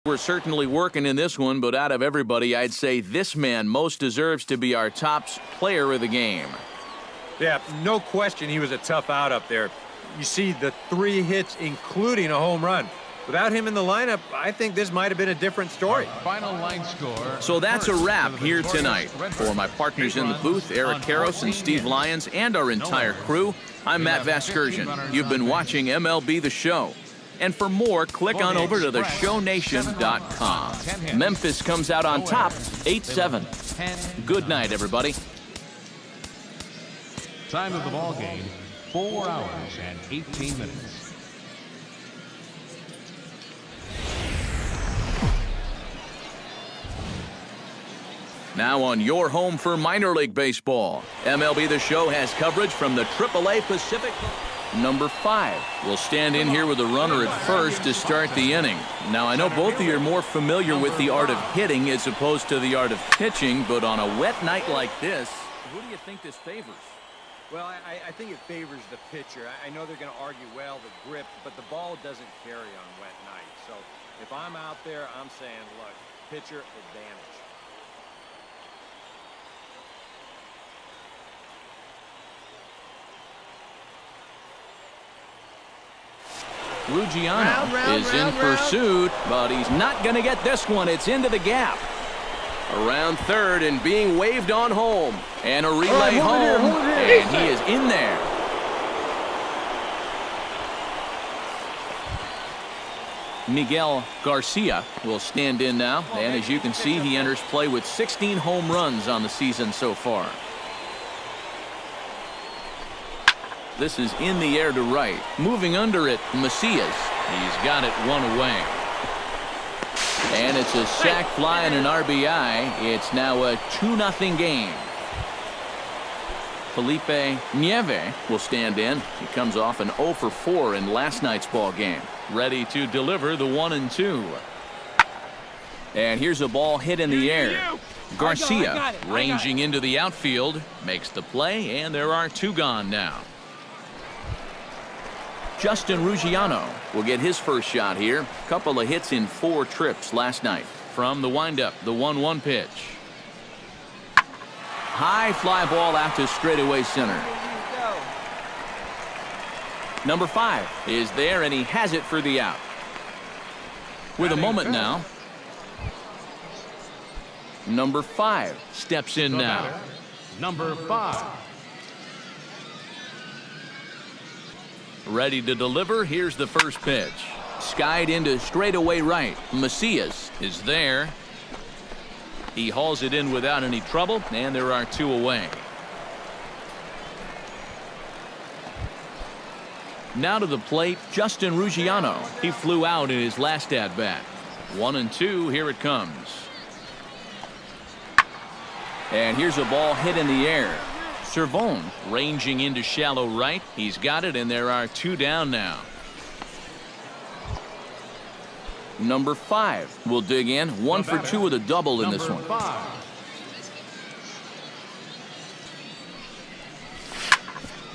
We're certainly working in this one, but out of everybody, I'd say this man most deserves to be our top player of the game. Yeah, no question he was a tough out up there. You see the 3 hits, including a home run. Without him in the lineup, I think this might have been a different story. Final line score. So that's a wrap here tonight. For my partners in the booth, Eric Karros and Steve Lyons, and our entire crew, I'm Matt Vasgersian. You've been watching MLB The Show. And for more, click on over to theshownation.com. Memphis comes out on top, 8-7. Good night, everybody. Time of the ball game, 4 hours and 18 minutes. Now on your home for minor league baseball, MLB The Show has coverage from the AAA Pacific. Number 5 will stand in here with a runner at first to start the inning. Now, I know both of you are more familiar with the art of hitting as opposed to the art of pitching, but on a wet night like this, who do you think this favors? Well, I think it favors the pitcher. I know they're going to argue, well, the grip, but the ball doesn't carry on wet nights. So if I'm out there, I'm saying, look, pitcher advantage. Ruggiano is in pursuit, but he's not going to get this one. It's into the gap. Around third and being waved on home. And a relay home, and he is in there. Miguel Garcia will stand in now, and as you can see, he enters play with 16 home runs on the season so far. This is in the air to right. Moving under it, Macias. He's got it one away. And it's a sac fly and an RBI. It's now a 2-0 game. Felipe Nieve will stand in. He comes off an 0 for 4 in last night's ball game. Ready to deliver the 1-2. And here's a ball hit in the air. Garcia ranging into the outfield. Makes the play, and there are 2 gone now. Justin Ruggiano will get his first shot here. Couple of hits in 4 trips last night. From the windup, the 1-1 pitch. High fly ball out to straightaway center. Number 5 is there, and he has it for the out. With a moment now. Number 5 steps in now. Number 5. Ready to deliver. Here's the first pitch. Skied into straightaway right. Macias is there. He hauls it in without any trouble, and there are 2 away. Now to the plate, Justin Ruggiano. He flew out in his last at-bat. 1-2, here it comes. And here's a ball hit in the air. Cervone ranging into shallow right. He's got it, and there are 2 down now. Number 5 will dig in. 1 for 2 with a double in this one.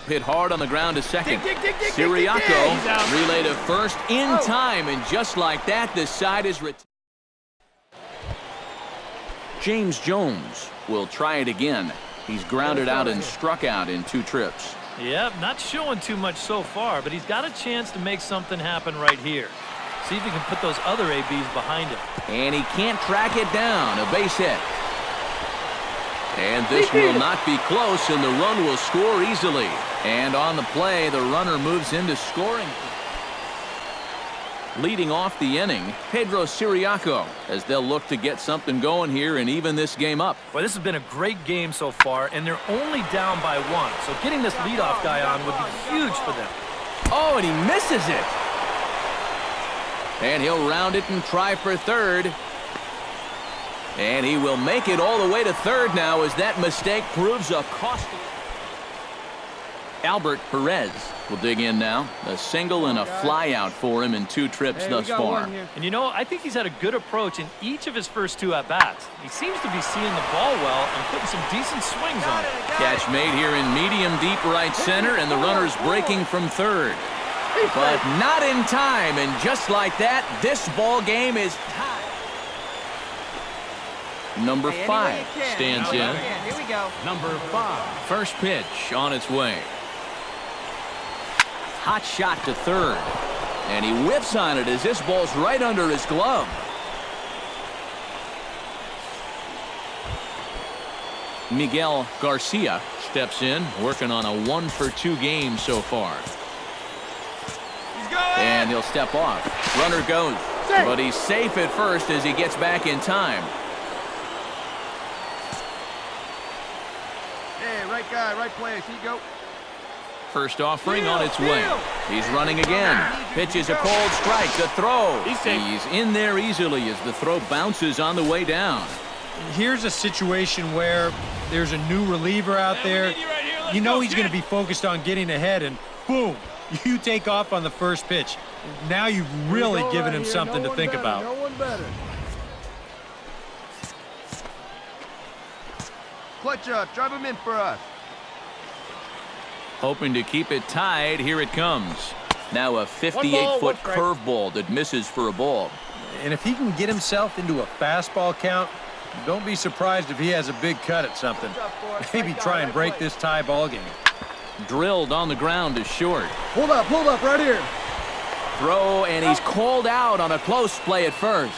Hit hard on the ground to second. Siriaco relay to first in time, and just like that, this side is retired. James Jones will try it again. He's grounded out and struck out in 2 trips. Yep, not showing too much so far, but he's got a chance to make something happen right here. See if he can put those other ABs behind him. And he can't track it down. A base hit. And this will not be close, and the run will score easily. And on the play, the runner moves into scoring. Leading off the inning, Pedro Siriaco, as they'll look to get something going here and even this game up. Well, this has been a great game so far, and they're only down by 1. So getting this leadoff guy on would be huge for them. Oh, and he misses it. And he'll round it and try for third. And he will make it all the way to third now, as that mistake proves a costly. Albert Perez will dig in now. A single and a fly out for him in 2 trips thus far. And you know, I think he's had a good approach in each of his first 2 at-bats. He seems to be seeing the ball well and putting some decent swings on it. Catch made here in medium deep right center, and the runner's breaking from third. But not in time, and just like that, this ball game is tied. Number 5 stands in. Here we go. Number 5. First pitch on its way. Hot shot to third. And he whips on it as this ball's right under his glove. Miguel Garcia steps in, working on a 1-for-2 game so far. And he'll step off. Runner goes. But he's safe at first as he gets back in time. Hey, right guy, right place. Here you go. First offering on its way. He's running again. Pitches a cold strike. The throw. He's in there easily as the throw bounces on the way down. Here's a situation where there's a new reliever out there. You know he's going to be focused on getting ahead, and boom, you take off on the first pitch. Now you've really given him something to think about. No one better. Clutch up. Drive him in for us. Hoping to keep it tied. Here it comes. Now a 58-foot curveball that misses for a ball. And if he can get himself into a fastball count, don't be surprised if he has a big cut at something. Maybe try and break this tie ball game. Drilled on the ground to short. Hold up, right here. Throw, and he's called out on a close play at first.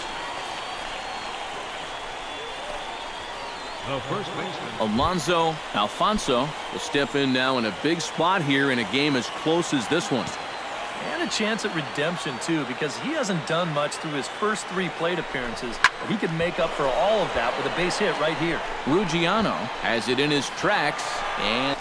The first baseman. Alfonso will step in now in a big spot here in a game as close as this one. And a chance at redemption, too, because he hasn't done much through his first 3 plate appearances. But he could make up for all of that with a base hit right here. Ruggiano has it in his tracks, and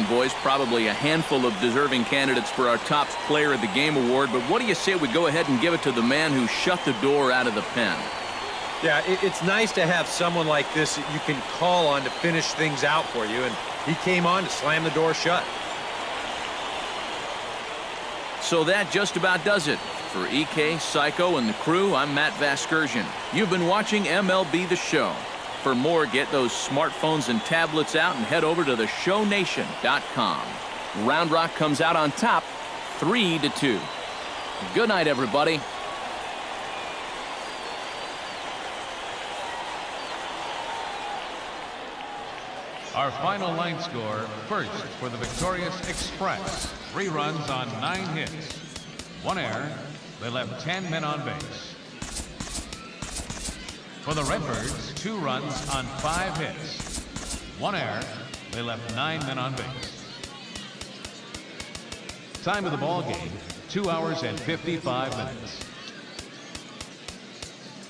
boys, probably a handful of deserving candidates for our top player of the game award, but what do you say we go ahead and give it to the man who shut the door out of the pen? Yeah, it's nice to have someone like this that you can call on to finish things out for you, and he came on to slam the door shut. So that just about does it. For EK, Psycho, and the crew, I'm Matt Vasgersian. You've been watching MLB The Show. For more, get those smartphones and tablets out and head over to theshownation.com. Round Rock comes out on top, 3-2. Good night, everybody. Our final line score, first for the victorious Express. 3 runs on 9 hits. 1 error. They left 10 men on base. For the Redbirds, 2 runs on 5 hits. 1 error. They left 9 men on base. Time of the ball game, 2 hours and 55 minutes.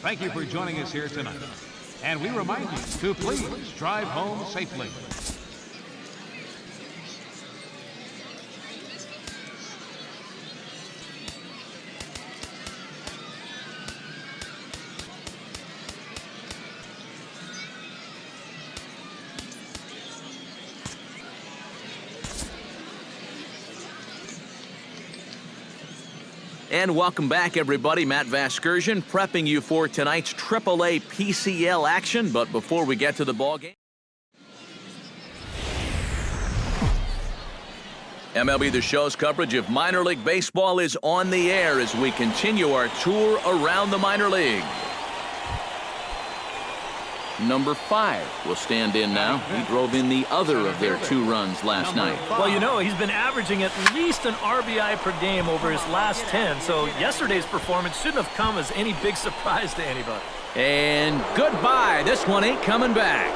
Thank you for joining us here tonight. And we remind you to please drive home safely. And welcome back, everybody. Matt Vasgersian prepping you for tonight's AAA PCL action. But before we get to the ballgame, MLB The Show's coverage of minor league baseball is on the air as we continue our tour around the minor league. Number 5 will stand in now. He drove in the other of their 2 runs last night. Well, you know, he's been averaging at least an RBI per game over his last 10, so yesterday's performance shouldn't have come as any big surprise to anybody. And goodbye. This one ain't coming back.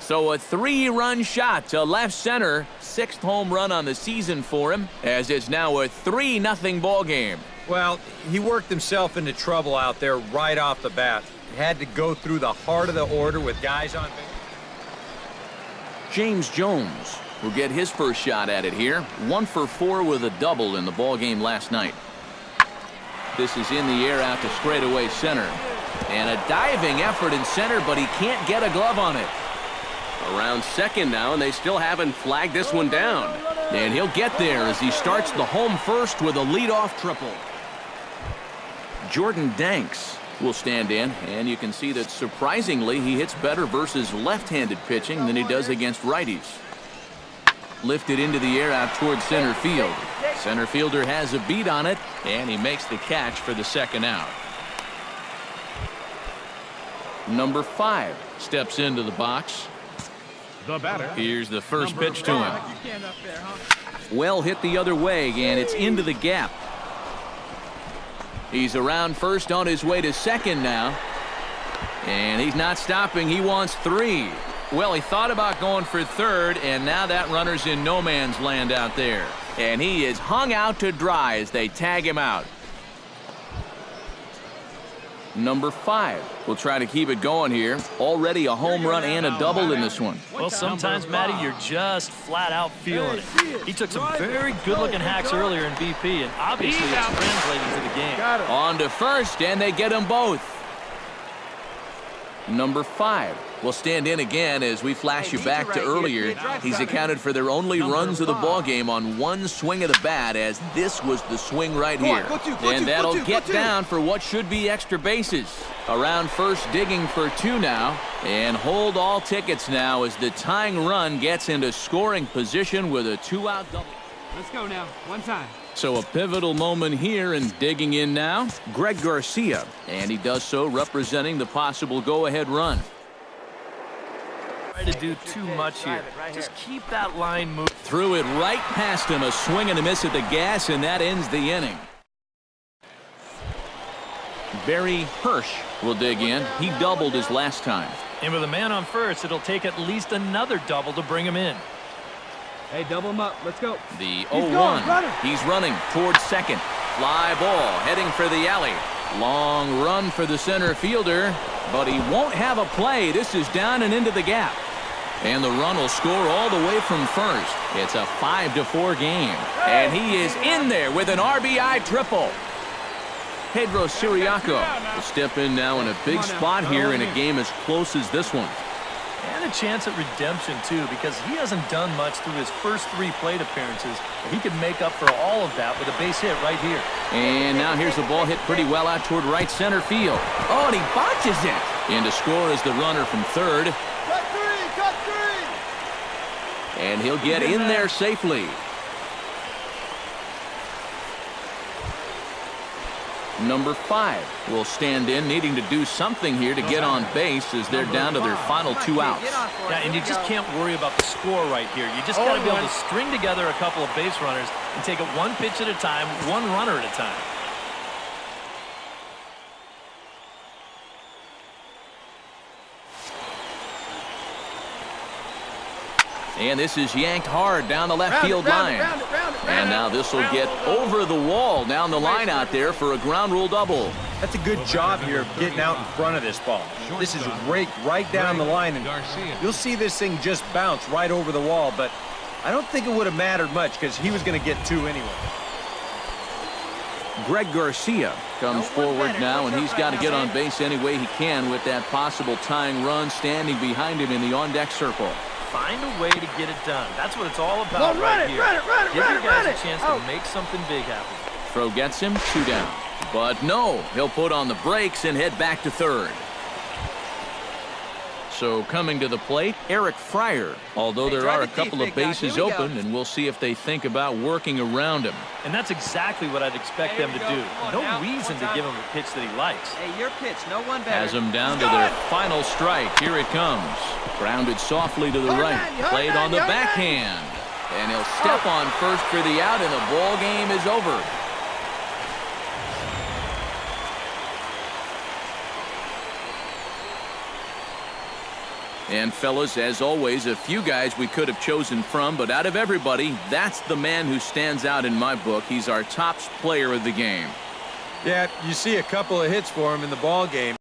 So a 3-run shot to left center. 6th home run on the season for him, as it's now a 3-0 ball game. Well, he worked himself into trouble out there right off the bat. He had to go through the heart of the order with guys on base. James Jones will get his first shot at it here. 1 for 4 with a double in the ball game last night. This is in the air out to straightaway center. And a diving effort in center, but he can't get a glove on it. Around second now, and they still haven't flagged this one down. And he'll get there as he starts the home first with a leadoff triple. Jordan Danks will stand in, and you can see that surprisingly he hits better versus left-handed pitching than he does against righties. Lifted into the air out towards center field. Center fielder has a beat on it, and he makes the catch for the second out. Number 5 steps into the box. The batter. Here's the first pitch to him. Well hit the other way, and it's into the gap. He's around first on his way to second now. And he's not stopping. He wants 3. Well, he thought about going for third, and now that runner's in no man's land out there. And he is hung out to dry as they tag him out. Number 5 will try to keep it going here. Already a home run and a double in this one. Well, sometimes, Matty, you're just flat out feeling it. He took some very good-looking hacks earlier in BP, and obviously it's translating to the game. On to first, and they get them both. Number 5 will stand in again as we flash you back to earlier. He's accounted for their only runs of the ball game on one swing of the bat, as this was the swing right here. And that'll get down for what should be extra bases. Around first, digging for 2 now, and hold all tickets now as the tying run gets into scoring position with a 2-out double. Let's go now. One time. So a pivotal moment here, and digging in now, Greg Garcia, and he does so representing the possible go-ahead run. Try to do too much here. Just keep that line moving. Threw it right past him, a swing and a miss at the gas, and that ends the inning. Barry Hirsch will dig in. He doubled his last time. And with a man on first, it'll take at least another double to bring him in. Hey, double him up. Let's go. The 0-1. He's running towards second. Fly ball heading for the alley. Long run for the center fielder, but he won't have a play. This is down and into the gap. And the run will score all the way from first. It's a 5-4 game. And he is in there with an RBI triple. Pedro Siriaco will step in now in a big spot here in a game as close as this one. And a chance at redemption, too, because he hasn't done much through his first 3 plate appearances. But he could make up for all of that with a base hit right here. And now here's the ball hit pretty well out toward right center field. Oh, and he botches it. And to score is the runner from third. Cut 3! Cut 3! And he'll get in there safely. Number 5 will stand in, needing to do something here to get on base as they're down to their final 2 outs. Yeah, and you just can't worry about the score right here. You just got to be able to string together a couple of base runners and take it one pitch at a time, one runner at a time. And this is yanked hard down the left field line. And now this will get over the wall down the line out there for a ground rule double. That's a good job here of getting out in front of this ball. This is raked right down the line, and you'll see this thing just bounce right over the wall, but I don't think it would have mattered much because he was going to get 2 anyway. Greg Garcia comes forward now, and he's got to get on base any way he can with that possible tying run standing behind him in the on-deck circle. Find a way to get it done. That's what it's all about right here. Give your guys a chance to make something big happen. Throw gets him, 2 down. But no, he'll put on the brakes and head back to third. So coming to the plate, Eric Fryer, although there are a couple of bases open, and we'll see if they think about working around him. And that's exactly what I'd expect them to do. No reason to give him a pitch that he likes. Hey, your pitch. No one better. Has them down to their final strike. Here it comes. Grounded softly to the right. Played on the backhand. And he'll step on first for the out, and the ball game is over. And fellas, as always, a few guys we could have chosen from, but out of everybody, that's the man who stands out in my book. He's our top player of the game. Yeah, you see a couple of hits for him in the ball game.